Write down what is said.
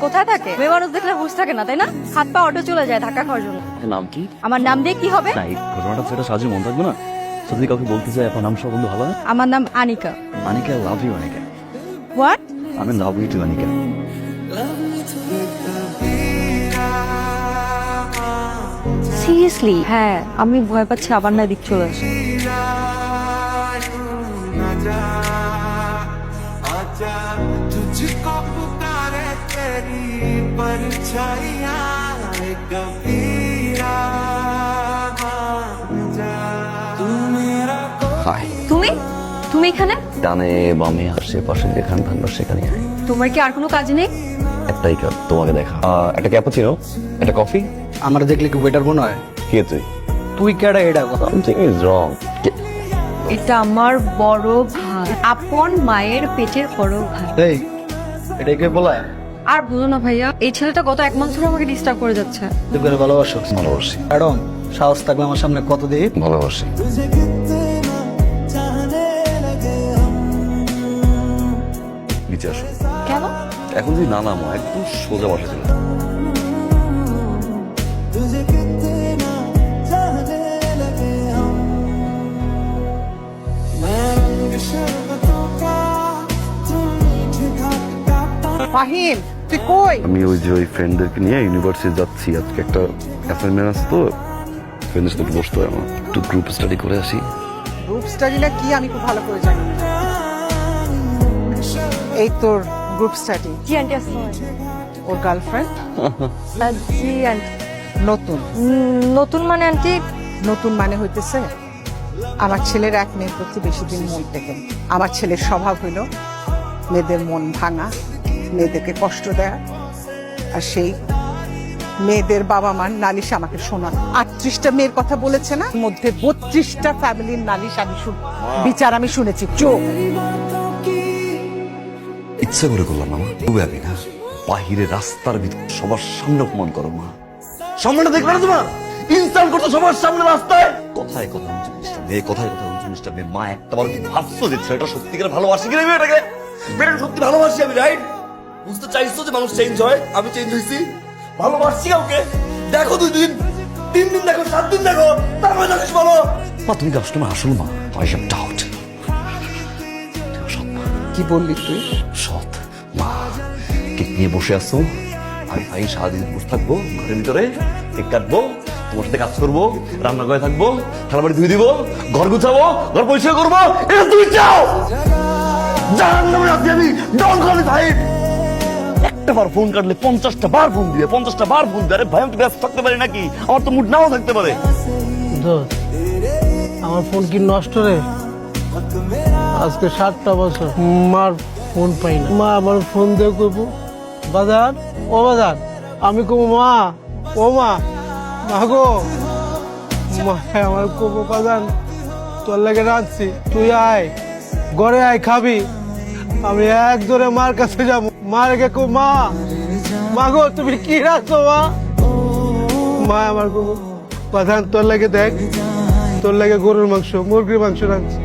কোথায় থাকে? মেয়ে মানুষ দেখলে হুঁশ থাকে না, তাই না? হাত পা অটো চলে যায় ধাক্কা খাওয়ার জন্য। নাম কি? আমার নাম দিয়ে কি হবে? না, এই ঘটনাটা সেটা সাহায্য মন থাকবে না। যদি কাউকে বলতে চাই আপনার নাম সব বন্ধু ভালো না? আমার নাম Anika. Anika, love you Anika. What? আমি love you too Anika. Seriously? হ্যাঁ, আমি ভয় পাচ্ছি আবার না দিক চলে আসে। হাই। তুমি তুমি এখানে? ডানে বামে আশেপাশে যেখানে থাকলো সেখানে আয়। তোমার কি আর কোনো কাজ নেই? একটাই কাজ, তোমাকে দেখা। একটা ক্যাপুচিনো, একটা কফি। আমার দেখলে কি ওয়েটার মনে হয়? কে তুই? তুই কেডা এটা কথা? Something is wrong. এটা আমার বড় ভাই, আপন মায়ের পেটের বড় ভাই। এই এটা কে বলায়? আর বলো না ভাইয়া, এই ছেলেটা গত 1 মাস ধরে আমাকে ডিস্টার্ব করে যাচ্ছে। তুই করে ভালোবাসো? ভালোবাসি। ম্যাডাম সাহস থাকলে আমার সামনে কত দিই? ভালোবাসি। নিচে আসো। কেন? এখন যদি না নামো একদম সোজা বসে ছিল। ফাহিম তুই কই? আমি ওই যে ওই ফ্রেন্ডদেরকে নিয়ে ইউনিভার্সিটি যাচ্ছি। আজকে একটা অ্যাসাইনমেন্ট আছে তো, ফ্রেন্ডের সাথে একটু বসতে হয় আমার। একটু গ্রুপ স্টাডি করে আসি। গ্রুপ স্টাডি না কি আমি খুব ভালো করে জানি। এই তোর গ্রুপ স্টাডি, জি আন্টি, আসসালামু আলাইকুম। ওর গার্লফ্রেন্ড জি আন্টি। নতুন? নতুন মানে আন্টি? নতুন মানে হইতেছে আমার ছেলের এক মেয়ের প্রতি বেশি দিন মন টেকে না। আমার ছেলের স্বভাব হইল মেয়েদের মন ভাঙা, মেয়েদেরকে কষ্ট দেয়া, আর সেই মেয়েদের বাবা মার নালিশ আমাকে শোনা। 38টা মেয়ের কথা বলেছে না, মধ্যে 32টা ফ্যামিলির নালিশ আমি বিচার আমি শুনেছি। চোখ ইচ্ছা করে করলাম না মা, খুব হ্যাপি না। বাহিরে রাস্তার ভিতর সবার সামনে অপমান করো মা। সামনেটা দেখবে না তোমার? ইনসাল্ট করতো সবার সামনে রাস্তায়। কথায় কথা 39টা মেয়ে, কথায় কথা 39টা মেয়ে। মা একটা বার কি ভাবছো যে ছেলেটা সত্যিকার ভালোবাসি কিনা মেয়েটাকে? মেয়েটাকে সত্যি ভালোবাসি আমি, রাইট? বুঝতে চাইছো যে মানুষ চেঞ্জ হয়? আমি চেঞ্জ হয়েছি, ভালোবাসছি কাউকে। দেখো 2 দিন, 3 দিন দেখো, 7 দিন দেখো, তারপরে জানিস বলো। মা তুমি গাছ তোমার আসল মা। I have doubt. কি বললি তুই? সৎ মা, কেক নিয়ে বসে আসছো। আমি ভাই সারাদিন বসে থাকবো ঘরের ভিতরে, কেক কাটবো, তোমার সাথে কাজ করবো, রান্না করে থাকবো, থালা বাড়ি ধুয়ে দিব, ঘর গুছাবো, ঘর পরিষ্কার করবো। এটা তুমি চাও? জাহান্নামে আছি আমি, ডন কলি ভাই। একটা বার ফোন কাটলে 50টা বার ফোন দিবে, 50টা বার ফোন দিবে। আরে ভাই আমি তো ব্যস্ত থাকতে পারি নাকি? আমার তো মুড নাও থাকতে পারে। দোস্ত, আমার ফোন কি নষ্ট রে? আজকে 7টা বছর মার ফোন পাই না। মা আমার ফোন দিয়ে করবো, বাজার ও বাজার, আমি কব মা, ও মা, মা গো, মা আমার কব বাজার তোর লাগে রাঁধছি, তুই আয় ঘরে আয় খাবি। আমি এক জোরে মার কাছে যাবো, মা রেখে কো মা, মা গো তুমি কি রাখছো মা? মা আমার কব বাজার তোর লাগে দেখ, তোর লাগে গরুর মাংস, মুরগির মাংস রাখছি।